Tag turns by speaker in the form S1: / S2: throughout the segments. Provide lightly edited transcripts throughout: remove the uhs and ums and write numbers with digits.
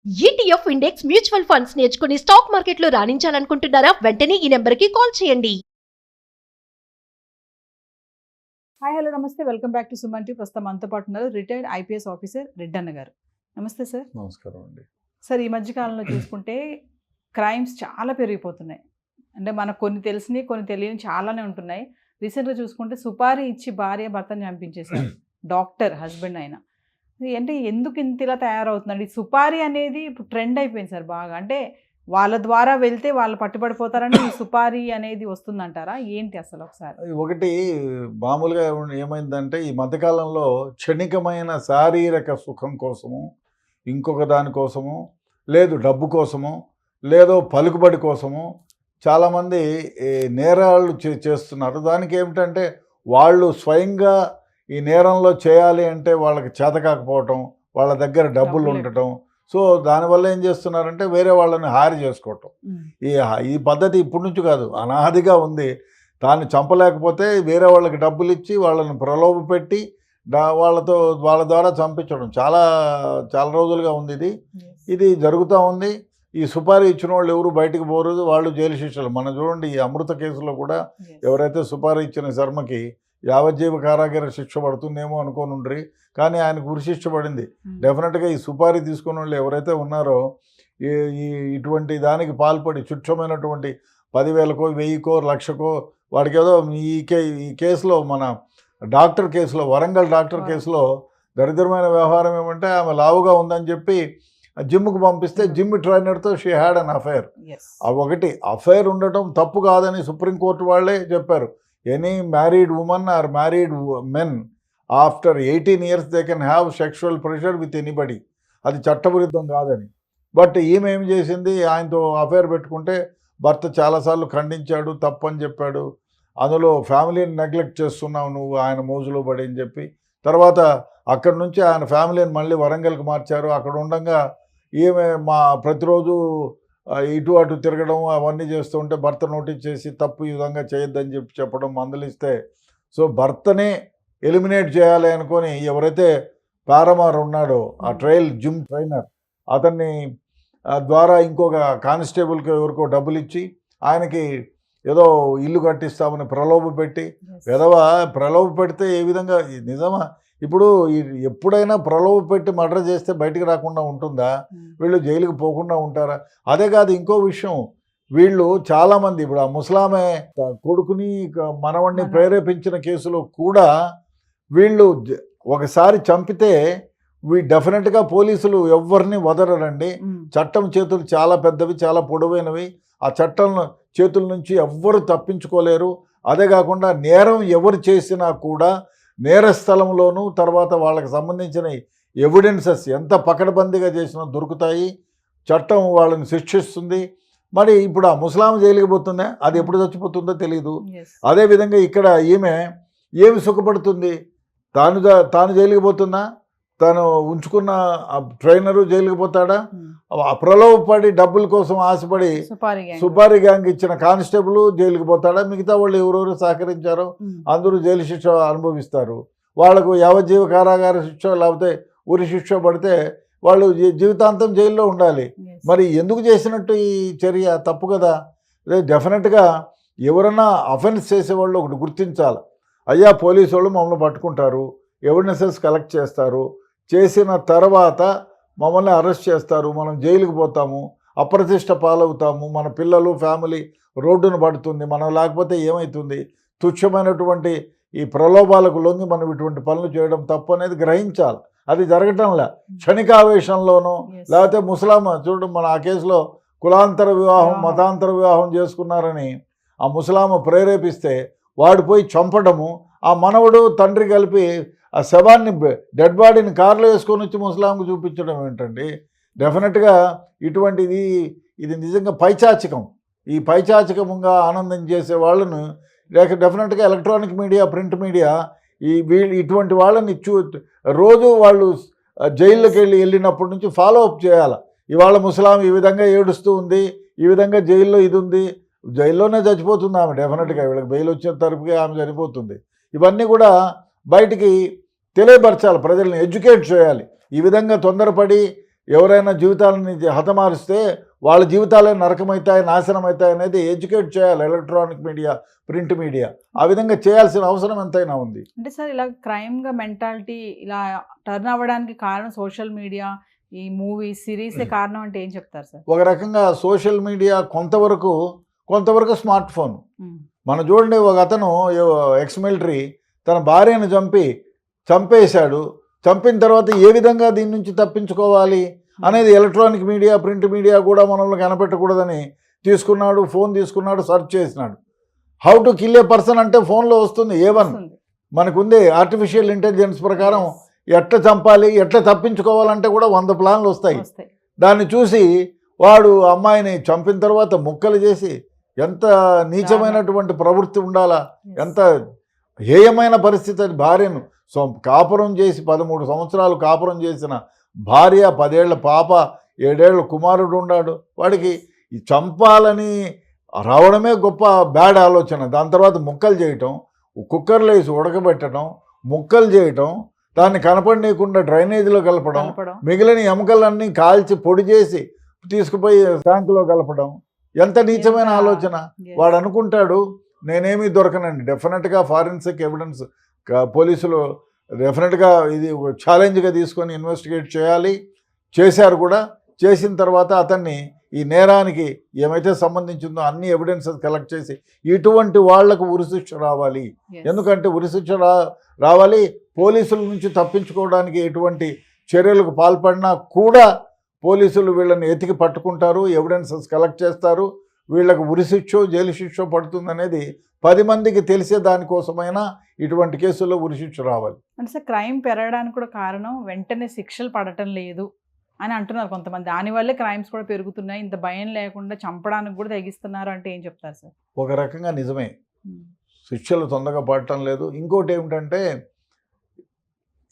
S1: ETF index mutual funds నేర్చుకుని stock మార్కెట్లో రాణించాలనుకుంటున్నారా? వెంటనే ఈ నెంబర్కి కాల్ చేయండి.
S2: హాయ్ హలో నమస్తే, welcome back to Suman TV. ప్రస్తుతం మనతో పాటు ఉన్నారు రిటైర్డ్ ఐపీఎస్ ఆఫీసర్ రెడ్డన్న గారు. నమస్తే సార్.
S3: నమస్కారం అండి.
S2: సార్, ఈ మధ్య కాలంలో చూసుకుంటే క్రైమ్స్ చాలా పెరిగిపోతున్నాయి. అంటే మనకు కొన్ని తెలిసినవి కొన్ని తెలియని చాలానే ఉంటున్నాయి. రీసెంట్గా చూసుకుంటే సుపారీ ఇచ్చి భార్య భర్తను చంపించేశారు, డాక్టర్ హస్బెండ్ అయినా. అంటే ఎందుకు ఇంత ఇలా తయారవుతుందండి? సుపారీ అనేది ఇప్పుడు ట్రెండ్ అయిపోయింది సార్ బాగా. అంటే వాళ్ళ ద్వారా వెళ్తే వాళ్ళు పట్టుబడిపోతారని ఈ సుపారీ అనేది వస్తుందంటారా? ఏంటి అసలు ఒకసారి?
S3: ఒకటి మామూలుగా ఏమైందంటే ఈ మధ్యకాలంలో క్షణికమైన శారీరక సుఖం కోసము, ఇంకొక దానికోసము, లేదు డబ్బు కోసము, లేదో పలుకుబడి కోసము చాలామంది నేరాలు చేస్తున్నారు. దానికి ఏమిటంటే వాళ్ళు స్వయంగా ఈ నేరంలో చేయాలి అంటే వాళ్ళకి చేతకాకపోవటం, వాళ్ళ దగ్గర డబ్బులు ఉండటం. సో దానివల్ల ఏం చేస్తున్నారంటే వేరే వాళ్ళని హారి చేసుకోవటం. ఈ పద్ధతి ఇప్పటి నుంచి కాదు, అనాదిగా ఉంది. దాన్ని చంపలేకపోతే వేరే వాళ్ళకి డబ్బులు ఇచ్చి వాళ్ళని ప్రలోభ పెట్టి వాళ్ళ ద్వారా చంపించడం చాలా చాలా రోజులుగా ఉంది. ఇది జరుగుతూ ఉంది. ఈ సుపారీ ఇచ్చిన వాళ్ళు ఎవరు బయటకు పోరు, వాళ్ళు జైలు శిక్షలు. మనం చూడండి, ఈ అమృత కేసులో కూడా ఎవరైతే సుపారీ ఇచ్చిన శర్మకి యావజ్జీవ కారాగార శిక్ష పడుతుందేమో అనుకోని ఉండ్రి, కానీ ఆయనకు ఉరిశిక్ష పడింది. డెఫినెట్గా ఈ సుపారీ తీసుకున్న వాళ్ళు ఎవరైతే ఉన్నారో ఇటువంటి దానికి పాల్పడి చుట్టమైనటువంటి 10,000కో 1,000కో 1,00,000కో వాడికి ఏదో ఈ కేసులో మన డాక్టర్ కేసులో, వరంగల్ డాక్టర్ కేసులో దరిద్రమైన వ్యవహారం ఏమంటే ఆమె లావుగా ఉందని చెప్పి జిమ్కు పంపిస్తే జిమ్ ట్రైనర్తో షీ హ్యాడ్ అన్ అఫైర్. ఒకటి అఫైర్ ఉండటం తప్పు కాదని సుప్రీంకోర్టు వాళ్ళే చెప్పారు. Any married women or married men after 18 years they can have sexual pressure with anybody. అది చట్టవిరుద్ధం కాదని. బట్ ఈమె ఏం చేసింది, ఆయనతో అఫైర్ పెట్టుకుంటే భర్త చాలాసార్లు ఖండించాడు, తప్పని చెప్పాడు. అందులో ఫ్యామిలీని నెగ్లెక్ట్ చేస్తున్నావు నువ్వు ఆయన మోజులో పడి అని చెప్పి, తర్వాత అక్కడి నుంచి ఆయన ఫ్యామిలీని మళ్ళీ వరంగల్కి మార్చారు. అక్కడ ఉండగా ఈమె ప్రతిరోజు ఇటు అటు తిరగడం అవన్నీ చేస్తూ ఉంటే భర్త నోటీస్ చేసి తప్పు ఈ విధంగా చేయొద్దని చెప్పడం మందలిస్తే, సో భర్తనే ఎలిమినేట్ చేయాలి అనుకొని ఎవరైతే పారమార్ ఉన్నాడో ఆ జిమ్ ట్రైనర్ అతన్ని ద్వారా ఇంకొక కానిస్టేబుల్కి ఎవరికో డబ్బులు ఇచ్చి ఆయనకి ఏదో ఇల్లు కట్టిస్తామని ప్రలోభ పెట్టి, ప్రలోభ పెడితే ఏ విధంగా నిజమా? ఇప్పుడు ఎప్పుడైనా ప్రలోభ పెట్టి మర్డర్ చేస్తే బయటికి రాకుండా ఉంటుందా? వీళ్ళు జైలుకి పోకుండా ఉంటారా? అదే కాదు, ఇంకో విషయం, వీళ్ళు చాలామంది ఇప్పుడు ఆ ముసలామే కొడుకుని మనవణ్ణి ప్రేరేపించిన కేసులో కూడా వీళ్ళు ఒకసారి చంపితే డెఫినెట్గా పోలీసులు ఎవరిని వదలరండి. చట్టం చేతులు చాలా పెద్దవి, చాలా పొడవైనవి. ఆ చట్టం చేతుల నుంచి ఎవ్వరు తప్పించుకోలేరు. అదే కాకుండా నేరం ఎవరు చేసినా కూడా నేరస్థలంలోనూ తర్వాత వాళ్ళకి సంబంధించిన ఎవిడెన్సెస్ ఎంత పకడ్బందీగా చేసినా దొరుకుతాయి. చట్టం వాళ్ళని శిక్షిస్తుంది. మరి ఇప్పుడు ఆ ముసలాం జైలుకి పోతుందా? అది ఎప్పుడు చచ్చిపోతుందో తెలియదు. అదేవిధంగా ఇక్కడ ఈమె ఏమి సుఖపడుతుంది? తాను జైలుకి పోతున్నా, తను ఉంచుకున్న ట్రైనరు జైలుకి పోతాడా? ప్రలోభపడి డబ్బుల కోసం ఆశపడి సుపారీ గ్యాంగ్ ఇచ్చిన కానిస్టేబుల్ జైలుకి పోతాడా? మిగతా వాళ్ళు ఎవరెవరు సహకరించారో అందరూ జైలు శిక్ష అనుభవిస్తారు. వాళ్లకు యావజ్జీవ కారాగార శిక్ష లేకపోతే ఉరి శిక్ష పడితే వాళ్ళు జీవితాంతం జైల్లో ఉండాలి. మరి ఎందుకు చేసినట్టు ఈ చర్య? తప్పు కదా. డెఫినెట్గా ఎవరన్నా అఫెన్స్ చేసేవాళ్ళు ఒకటి గుర్తించాలి. అయ్యా, పోలీసు వాళ్ళు మమ్మల్ని పట్టుకుంటారు, ఎవిడెన్సెస్ కలెక్ట్ చేస్తారు, చేసిన తర్వాత మమ్మల్ని అరెస్ట్ చేస్తారు, మనం జైలుకి పోతాము, అప్రతిష్ట పాలవుతాము, మన పిల్లలు ఫ్యామిలీ రోడ్డును పడుతుంది, మనం లేకపోతే ఏమవుతుంది? తుచ్చమైనటువంటి ఈ ప్రలోభాలకు లొంగి మనం ఇటువంటి పనులు చేయడం తప్పు అనేది గ్రహించాలి. అది జరగటంలే. క్షణికావేశంలోనూ లేకపోతే ముసలాం చూడడం, మన ఆ కేసులో కులాంతర వివాహం మతాంతర వివాహం చేసుకున్నారని ఆ ముసలామ ప్రేరేపిస్తే వాడు పోయి చంపడము, ఆ మనవడు తండ్రి కలిపి ఆ శవాన్ని డెడ్ బాడీని కారులో వేసుకొని వచ్చి ముసలాంకు చూపించడం ఏంటండి? డెఫినెట్గా ఇది నిజంగా పైచాచికం. ఈ పైచాచికంగా ఆనందం చేసే వాళ్ళను డెఫినెట్గా ఎలక్ట్రానిక్ మీడియా, ప్రింట్ మీడియా ఇటువంటి వాళ్ళని రోజు వాళ్ళు జైల్లోకి వెళ్ళినప్పటి నుంచి ఫాలో అప్ చేయాలి. ఇవాళ ముసలాం ఈ విధంగా ఏడుస్తూ ఉంది, ఈ విధంగా జైల్లో ఇది ఉంది, జైల్లోనే చచ్చిపోతుంది ఆమె. డెఫినెట్గా వీళ్ళకి బెయిల్ వచ్చిన తరపుగా ఆమె చనిపోతుంది. ఇవన్నీ కూడా బయటికి తెలియపరచాలి, ప్రజల్ని ఎడ్యుకేట్ చేయాలి. ఈ విధంగా తొందరపడి ఎవరైనా జీవితాలని హతమారిస్తే వాళ్ళ జీవితాలే నరకమవుతాయి, నాశనం అవుతాయి అనేది ఎడ్యుకేట్ చేయాలి ఎలక్ట్రానిక్ మీడియా, ప్రింట్ మీడియా. ఆ విధంగా చేయాల్సిన అవసరం ఎంతైనా ఉంది.
S2: అంటే సార్ ఇలా క్రైమ్గా మెంటాలిటీ ఇలా టర్న్ అవ్వడానికి కారణం సోషల్ మీడియా, ఈ మూవీస్, సిరీసే కారణం అంటే ఏం చెప్తారు సార్?
S3: ఒక రకంగా సోషల్ మీడియా కొంతవరకు స్మార్ట్ ఫోన్. మనం చూడండి, ఒక అతను ఎక్స్ మిలిటరీ తన భార్యను చంపేశాడు. చంపిన తర్వాత ఏ విధంగా దీని నుంచి తప్పించుకోవాలి అనేది ఎలక్ట్రానిక్ మీడియా, ప్రింట్ మీడియా కూడా మనల్ని కనిపెట్టకూడదని ఫోన్ తీసుకున్నాడు, సెర్చ్ చేసినాడు. How to kill A person అంటే ఫోన్లో వస్తుంది. A1 మనకుంది. ఆర్టిఫిషియల్ ఇంటెలిజెన్స్ ప్రకారం ఎట్లా చంపాలి, ఎట్లా తప్పించుకోవాలంటే కూడా 100 ప్లాన్లు వస్తాయి. దాన్ని చూసి వాడు అమ్మాయిని చంపిన తర్వాత ముక్కలు చేసి, ఎంత నీచమైనటువంటి ప్రవృత్తి ఉండాలా, ఎంత హేయమైన పరిస్థితి. అది భార్యను కాపురం చేసి 13 సంవత్సరాలు కాపురం చేసిన భార్య, 10 ఏళ్ల పాప, 7 ఏళ్ల కుమారుడు ఉన్నాడు. వాడికి ఈ చంపాలని రావడమే గొప్ప బ్యాడ్ ఆలోచన. దాని తర్వాత ముక్కలు చేయటం, కుక్కర్లో వేసి ఉడకబెట్టడం, ముక్కలు చేయటం, దాన్ని కనపడనీయకుండా డ్రైనేజీలో కలపడం, మిగిలిన ఎముకలన్నీ కాల్చి పొడి చేసి తీసుకుపోయి ట్యాంకులో కలపడం. ఎంత నీచమైన ఆలోచన. వాడు అనుకుంటాడు నేనేమీ దొరకనండి. డెఫినెట్గా ఫారెన్సిక్ ఎవిడెన్స్ పోలీసులు డెఫినెట్గా ఇది ఛాలెంజ్గా తీసుకొని ఇన్వెస్టిగేట్ చేయాలి. చేశారు కూడా. చేసిన తర్వాత అతన్ని ఈ నేరానికి ఏమైతే సంబంధించిందో అన్ని ఎవిడెన్సెస్ కలెక్ట్ చేసి ఇటువంటి వాళ్లకు ఉరిశిక్ష రావాలి. ఎందుకంటే ఉరిశిక్ష రావాలి. పోలీసుల నుంచి తప్పించుకోవడానికి ఎటువంటి చర్యలకు పాల్పడినా కూడా పోలీసులు వీళ్ళని ఎతికి పట్టుకుంటారు, ఎవిడెన్సెస్ కలెక్ట్ చేస్తారు. వీళ్ళకు ఉరిశిక్షో జైలు శిక్షో పడుతుందనేది 10 మందికి తెలిసే దానికోసమైనా ఇటువంటి కేసుల్లో ఉరిశిక్ష రావాలి.
S2: అంటే సార్ క్రైమ్ పెరగడానికి కూడా కారణం వెంటనే శిక్షలు పడటం లేదు అని అంటున్నారు కొంతమంది. దానివల్లే క్రైమ్స్ కూడా పెరుగుతున్నాయి, ఇంత భయం లేకుండా చంపడానికి కూడా తెగిస్తున్నారు అంటే ఏం చెప్తారు సార్?
S3: ఒక రకంగా నిజమే, శిక్షలు తొందరగా పడటం లేదు. ఇంకోటి ఏమిటంటే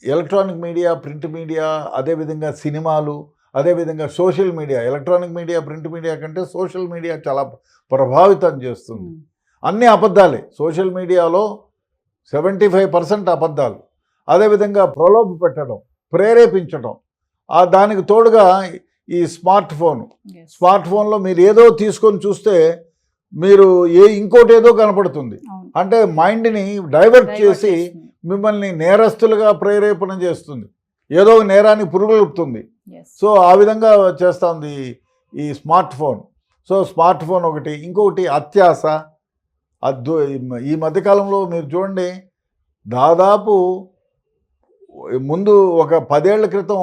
S3: ఎలక్ట్రానిక్ మీడియా, ప్రింట్ మీడియా, అదేవిధంగా సినిమాలు, అదేవిధంగా social media, electronic media, print media కంటే సోషల్ మీడియా చాలా ప్రభావితం చేస్తుంది. అన్ని అబద్ధాలే. సోషల్ మీడియాలో 75% అబద్ధాలు. అదేవిధంగా ప్రలోభ పెట్టడం, ప్రేరేపించడం, దానికి తోడుగా ఈ స్మార్ట్ ఫోన్లో మీరు ఏదో తీసుకొని చూస్తే మీరు ఇంకోటి ఏదో కనపడుతుంది. అంటే మైండ్ని డైవర్ట్ చేసి మిమ్మల్ని నేరస్తులుగా ప్రేరేపణ చేస్తుంది, ఏదో నేరాన్ని పురుగులుపుతుంది. సో ఆ విధంగా చేస్తుంది ఈ smart phone. So smart phone ఒకటి. ఇంకొకటి అత్యాస. ఈ మధ్యకాలంలో మీరు చూడండి, దాదాపు ముందు ఒక 10 ఏళ్ల క్రితం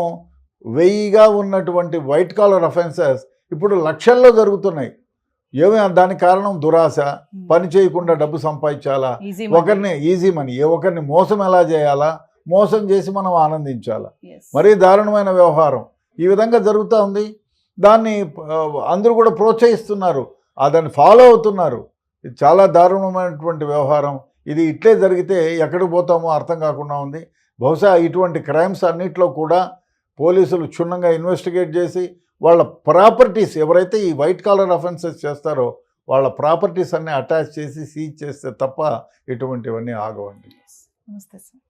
S3: 1000గా ఉన్నటువంటి వైట్ కాలర్ అఫెన్సెస్ ఇప్పుడు లక్షల్లో జరుగుతున్నాయి. దానికి కారణం దురాశ, పని చేయకుండా డబ్బు సంపాదించాలా, ఒకరిని ఈజీ మనీ, ఒకరిని మోసం ఎలా చేయాలా, మోసం చేసి మనం ఆనందించాలా, మరీ దారుణమైన వ్యవహారం ఈ విధంగా జరుగుతూ ఉంది. దాన్ని అందరూ కూడా ప్రోత్సహిస్తున్నారు, దాన్ని ఫాలో అవుతున్నారు. ఇది చాలా దారుణమైనటువంటి వ్యవహారం. ఇది ఇట్లే జరిగితే ఎక్కడికి పోతామో అర్థం కాకుండా ఉంది. బహుశా ఇటువంటి క్రైమ్స్ అన్నిట్లో కూడా పోలీసులు క్షుణ్ణంగా ఇన్వెస్టిగేట్ చేసి వాళ్ళ ప్రాపర్టీస్, ఎవరైతే ఈ వైట్ కాలర్ అఫెన్సెస్ చేస్తారో వాళ్ళ ప్రాపర్టీస్ అన్నీ అటాచ్ చేసి సీజ్ చేస్తే తప్ప ఇటువంటివన్నీ ఆగవండి.
S2: నమస్తే సార్.